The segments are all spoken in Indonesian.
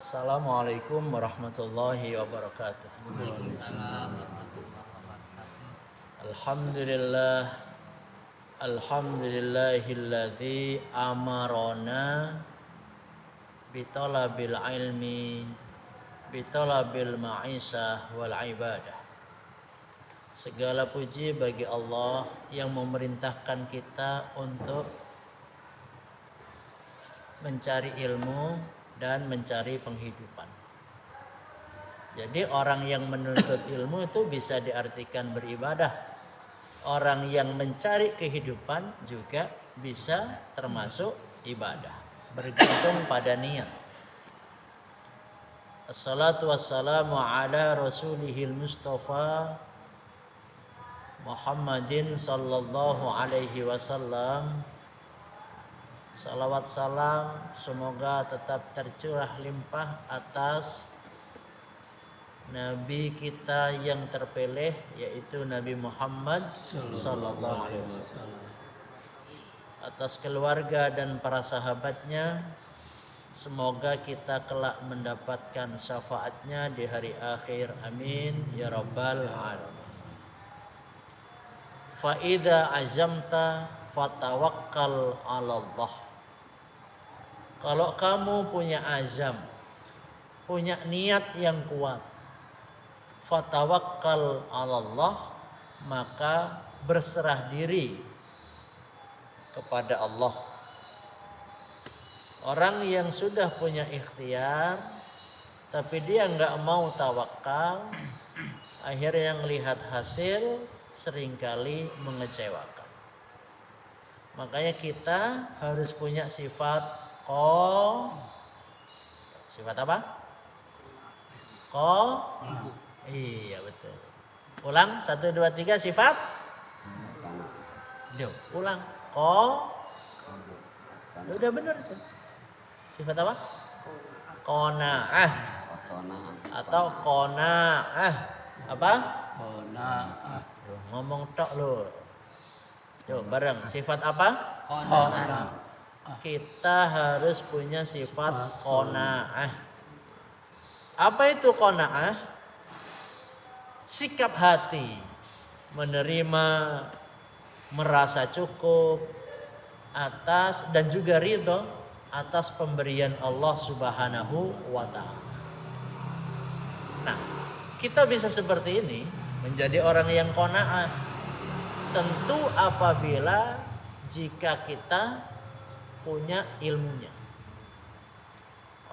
Assalamualaikum warahmatullahi wabarakatuh. Waalaikumsalam warahmatullahi wabarakatuh. Alhamdulillah, alhamdulillahilladzi amarona bitolabil ilmi bitolabil ma'isah wal ibadah. Segala puji bagi Allah yang memerintahkan kita untuk mencari ilmu dan mencari penghidupan. Jadi orang yang menuntut ilmu itu bisa diartikan beribadah. Orang yang mencari kehidupan juga bisa termasuk ibadah. Bergantung pada niat. Assalatu wassalamu ala rasulihil mustafa Muhammadin sallallahu alaihi wasallam. Salawat salam semoga tetap tercurah limpah atas Nabi kita yang terpilih, yaitu Nabi Muhammad sallallahu alaihi wasallam, atas keluarga dan para sahabatnya. Semoga kita kelak mendapatkan syafaatnya di hari akhir. Amin ya rabbal alamin. Fa idza azamta fatawakkal 'ala Allah. Kalau kamu punya azam, punya niat yang kuat, fatawakkal 'ala Allah, maka berserah diri kepada Allah. Orang yang sudah punya ikhtiar tapi dia nggak mau tawakal, akhirnya yang lihat hasil seringkali mengecewakan. Makanya kita harus punya sifat sifat apa? Iya betul. Ulang 1 2 3 sifat. Ulang. Udah bener tuh. Sifat apa? Qanaah atau qanaah. Apa? Qanaah. Ngomong tok lo. Coba bareng. Sifat apa? Qanaah. Kita harus punya sifat qanaah. Apa itu qanaah? Sikap hati menerima, merasa cukup atas dan juga ridho atas pemberian Allah Subhanahu wa taala. Nah, kita bisa seperti ini, menjadi orang yang qanaah tentu apabila jika kita punya ilmunya.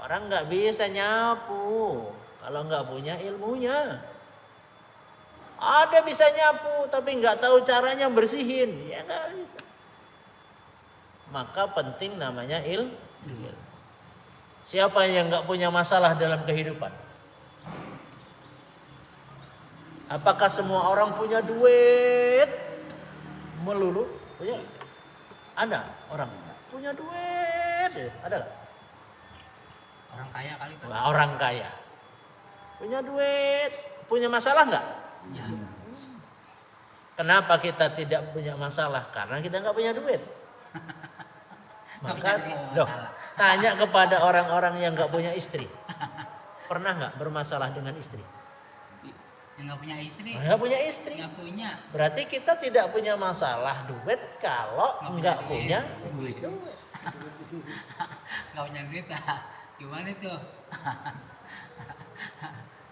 Orang nggak bisa nyapu kalau nggak punya ilmunya. Ada bisa nyapu tapi nggak tahu caranya bersihin, ya nggak bisa. Maka penting namanya ilmu. Siapa yang nggak punya masalah dalam kehidupan? Apakah semua orang punya duit melulu? Punya? Ada orang punya duit, ada gak? Orang kaya kali Pak. Nah, orang kaya punya duit, punya masalah nggak? Ya. Kenapa kita tidak punya masalah? Karena kita nggak punya duit. Maka tanya kepada orang-orang yang nggak punya istri, pernah nggak bermasalah dengan istri? Yang nggak punya istri. Nggak punya istri. Nggak punya. Berarti kita tidak punya masalah duit kalau nggak punya duit. Nggak punya duit gimana tuh?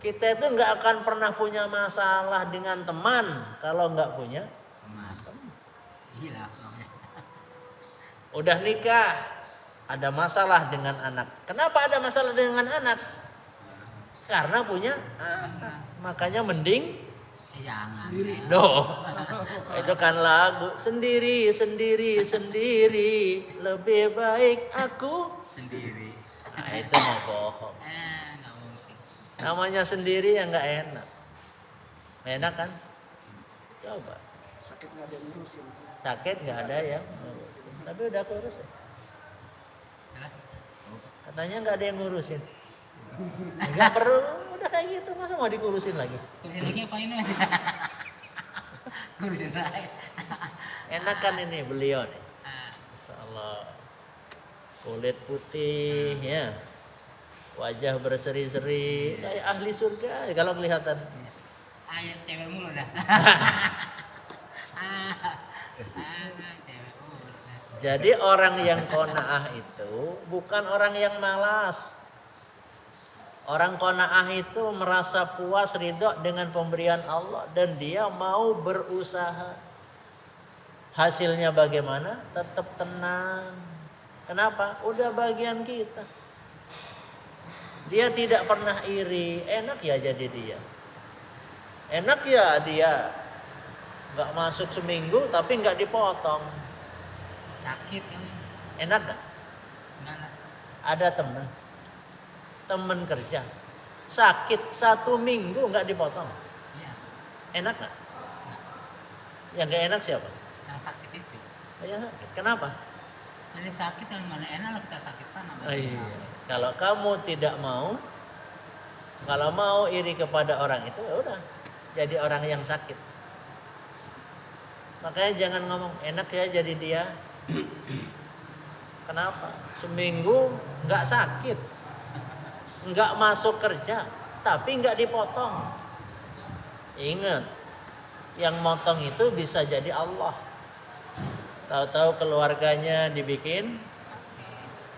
Kita itu nggak akan pernah punya masalah dengan teman kalau nggak punya teman. Gila. Udah nikah, ada masalah dengan anak. Kenapa ada masalah dengan anak? Karena punya anak. Makanya mending Jangan. Itu kan lagu sendiri lebih baik aku Sendiri. Nah, itu mau bohong. Nggak mungkin. Namanya sendiri ya nggak enak. Enak kan? Coba. Sakit nggak ada yang ngurusin. Sakit nggak ada yang ngurusin. Tapi udah aku urusin. Katanya nggak ada yang ngurusin. Nggak perlu. Udah kayak gitu. Masa mau dikurusin lagi? Kurusin lagi apa ini? Kurusin lagi. Enak kan ini beliau nih. Masyaallah. Kulit putih ya. wajah berseri-seri kayak ahli surga kalau kelihatan. Ayat cewek mulu dah. Cewek mulu dah. Jadi orang yang qanaah itu bukan orang yang malas. Orang qanaah itu merasa puas ridho dengan pemberian Allah dan dia mau berusaha. Hasilnya bagaimana? Tetap tenang. Kenapa? Udah bagian kita. Dia tidak pernah iri. Enak ya jadi dia. Enak ya dia. Gak masuk seminggu tapi gak dipotong. Sakit kan? Enak gak? Enggak lah. Ada temen kerja sakit 1 minggu gak dipotong. Iya. Enak gak? Enggak. Yang gak enak siapa? Yang sakit itu. Saya sakit. Kenapa? Jadi sakit kan mana enak lah kita sakit sana. Kalau kamu tidak mau, kalau mau iri kepada orang itu, ya udah jadi orang yang sakit. Makanya jangan ngomong enak ya jadi dia. Kenapa? Seminggu nggak sakit, nggak masuk kerja, tapi nggak dipotong. Ingat, yang motong itu bisa jadi Allah. Tahu-tahu keluarganya dibikin,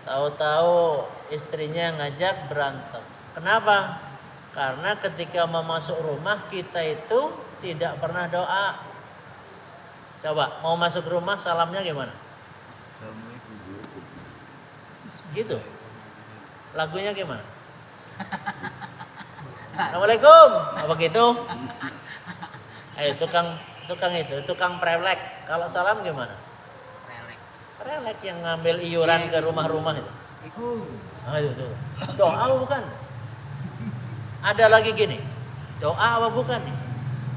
tahu-tahu istrinya ngajak berantem. Kenapa? Karena ketika mau masuk rumah kita itu tidak pernah doa. Coba mau masuk rumah salamnya gimana? Gitu. Lagunya gimana? Assalamualaikum. Apa gitu? Ayo tukang prelek. Kalau salam gimana? Prelek yang ngambil iuran ke rumah-rumah itu. Ayo tuh. Doa bukan? Ada lagi gini. Doa apa bukan nih?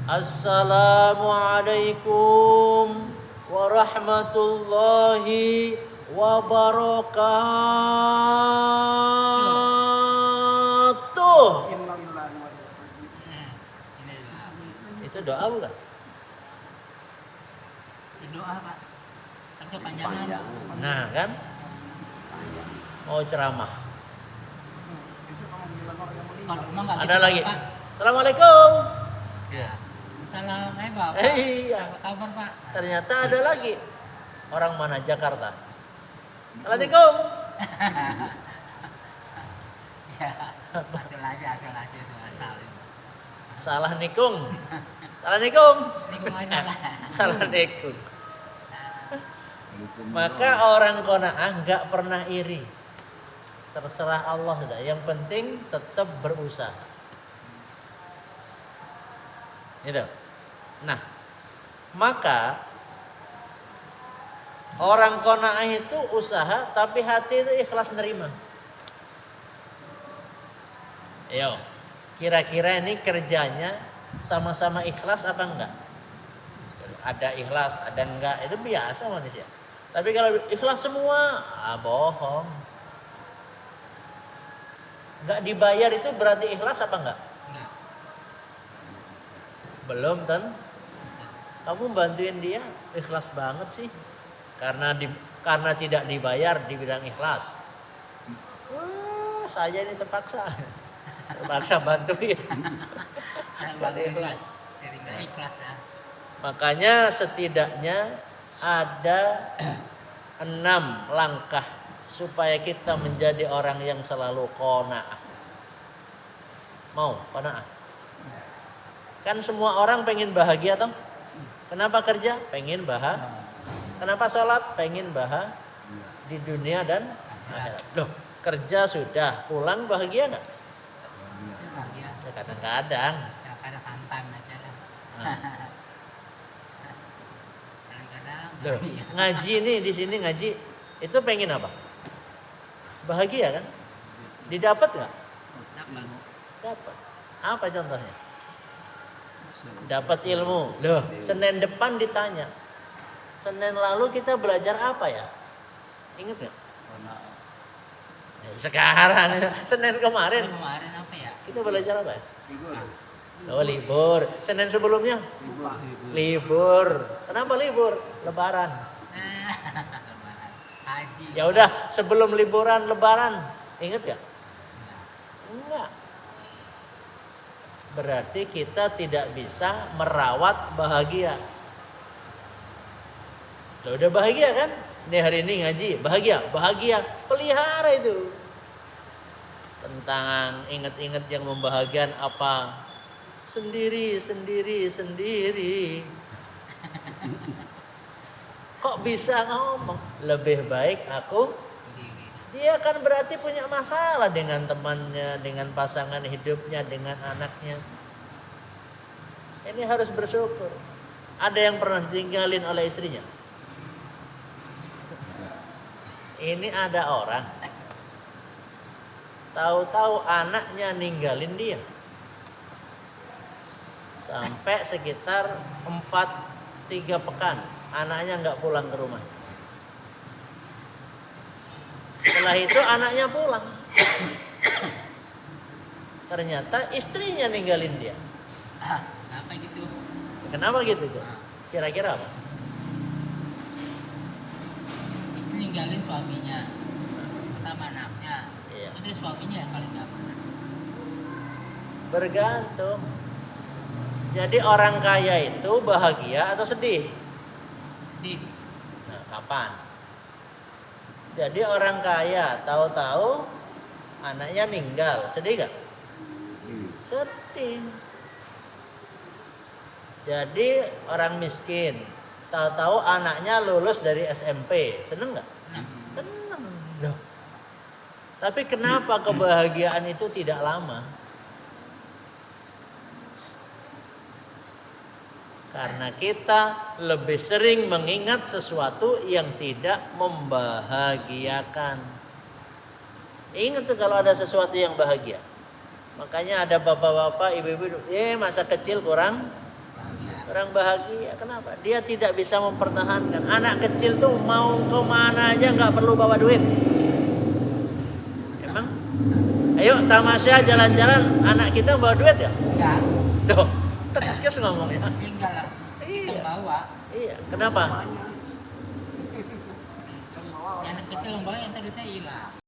Assalamualaikum warahmatullahi wabarakatuh. Innalillahi wa inna ilaihi raji'un. Itu doa bukan? Doa Pak. Kan kepanjangan. Nah kan? Mau ceramah. Bisa kamu bilang orang yang meninggal. Kalau rumah nggak Ada gitu, lagi. Pak. Assalamualaikum. Ya. Salam, Bapak. Iya. Apa kabar Pak? Ternyata ada lagi. Orang mana? Jakarta. Assalamualaikum. Ya. Asal aja itu asal. Salah nikung. Assalamualaikum. Nikung aja lah. Salah nikung. Maka orang qanaah nggak pernah iri. Terserah Allah sudah. Yang penting tetap berusaha. Gitu. Nah, maka orang qanaah itu usaha tapi hati itu ikhlas nerima. Ayo, kira-kira ini kerjanya sama-sama ikhlas apa enggak? Ada ikhlas, ada enggak, itu biasa manusia. Tapi kalau ikhlas semua, bohong. Enggak dibayar itu berarti ikhlas apa enggak? Enggak. Belum kan? Kamu bantuin dia ikhlas banget sih. Karena tidak dibayar dibilang ikhlas. Saya ini terpaksa bantuin. Enggak ikhlas. Jadi enggak ikhlas ya. Makanya setidaknya ada 6 langkah supaya kita menjadi orang yang selalu qanaah. Mau qanaah? Kan semua orang pengen bahagia toh? Kenapa kerja? Pengen bahagia. Kenapa sholat? Pengen bahagia di dunia dan akhirat. Loh, kerja sudah, pulang bahagia nggak? Bahagia. Ya, kadang-kadang. Ya kadang santai aja lah. Nah. Kadang-kadang. Loh, ngaji nih di sini ngaji itu pengen apa? Bahagia kan? Didapat nggak? Dapat. Dapat. Apa contohnya? Dapat ilmu. Loh, Senin depan ditanya. Senin lalu kita belajar apa ya? Ingat nggak? Sekarang, Senin kemarin Kemarin apa ya? kita belajar apa ya? Oh, libur. Senin sebelumnya? Libur. Kenapa libur? Lebaran. Haji. Ya udah, sebelum liburan Lebaran, ingat gak? Enggak. Berarti kita tidak bisa merawat bahagia. Lo udah bahagia kan? Ini hari ini ngaji, bahagia, pelihara itu. Tentang ingat-ingat yang membahagiakan apa? Sendiri. Kok bisa ngomong? Lebih baik aku. Dia kan berarti punya masalah dengan temannya, dengan pasangan hidupnya, dengan anaknya. Ini harus bersyukur. Ada yang pernah ditinggalin oleh istrinya? Ini ada orang tahu-tahu anaknya ninggalin dia. Sampai sekitar 3 pekan anaknya nggak pulang ke rumah. Setelah itu anaknya pulang. Ternyata istrinya ninggalin dia. Kenapa gitu? Kenapa gitu tuh? Kira-kira apa? Istri ninggalin suaminya, pertama anaknya, Iya. terus suaminya yang paling nggak pernah. Bergantung. Jadi orang kaya itu bahagia atau sedih? Sedih. Nah, kapan? Jadi orang kaya tahu-tahu anaknya meninggal, sedih gak? Sedih. Jadi orang miskin tahu-tahu anaknya lulus dari SMP, seneng gak? Seneng. Loh. Tapi kenapa kebahagiaan itu tidak lama? Karena kita lebih sering mengingat sesuatu yang tidak membahagiakan. Ingat tuh kalau ada sesuatu yang bahagia. Makanya ada bapak-bapak, ibu-ibu, masa kecil kurang bahagia. Kenapa? Dia tidak bisa mempertahankan. Anak kecil tuh mau kemana aja nggak perlu bawa duit. Emang? Ayo tamasya jalan-jalan, anak kita bawa duit ya? Enggak. Duh, tegas ngomongnya. Enggak lah. Kita Iya. bawa. Iya, kenapa? Yang anak kecil yang bawa yang tadi kita hilang.